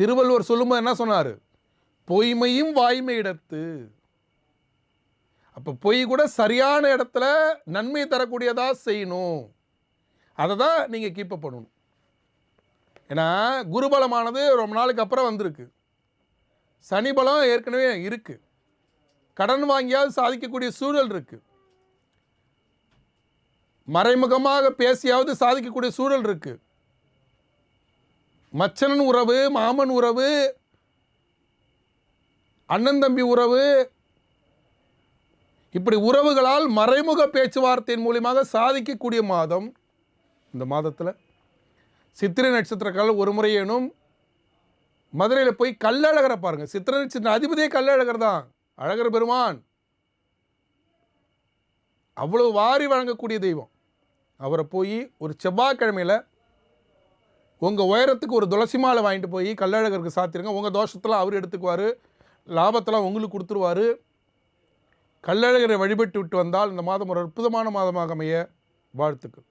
திருவள்ளுவர் சொல்லும்போது என்ன சொன்னார்? பொய்மையும் வாய்மை இடத்து. அப்போ பொய் கூட சரியான இடத்துல நன்மை தரக்கூடியதாக செய்யணும். அதை தான் நீங்கள் கீப்பப் பண்ணணும். ஏன்னா குருபலமானது ரொம்ப நாளுக்கு அப்புறம் வந்திருக்கு. சனி பலம் ஏற்கனவே இருக்கு. கடன் வாங்கியாவது சாதிக்கக்கூடிய சூழல் இருக்கு. மறைமுகமாக பேசியாவது சாதிக்கக்கூடிய சூழல் இருக்கு. மச்சனன் உறவு, மாமன் உறவு, அண்ணன் தம்பி உறவு, இப்படி உறவுகளால் மறைமுக பேச்சுவார்த்தையின் மூலியமாக சாதிக்கக்கூடிய மாதம் இந்த மாதத்தில். சித்திரை நட்சத்திரக்காரர்கள் ஒரு முறையேனும் மதுரையில் போய் கள்ளழகரை பாருங்க. சித்திரை நட்சத்திர அதிபதியே கள்ளழகர் தான். அழகர் பெருமான் அவ்வளவு வாரி வழங்கக்கூடிய தெய்வம். அவரை போய் ஒரு செவ்வாய்க்கிழமையில் உங்கள் உயரத்துக்கு ஒரு துளசி மாலை வாங்கிட்டு போய் கள்ளழகருக்கு சாத்திருங்க. உங்கள் தோஷத்தெல்லாம் அவர் எடுத்துக்குவார், லாபத்தெல்லாம் உங்களுக்கு கொடுத்துருவார். கள்ளழகரை வழிபட்டு விட்டு வந்தால் இந்த மாதம் ஒரு அற்புதமான மாதமாக அமைய வாழ்த்துக்கள்.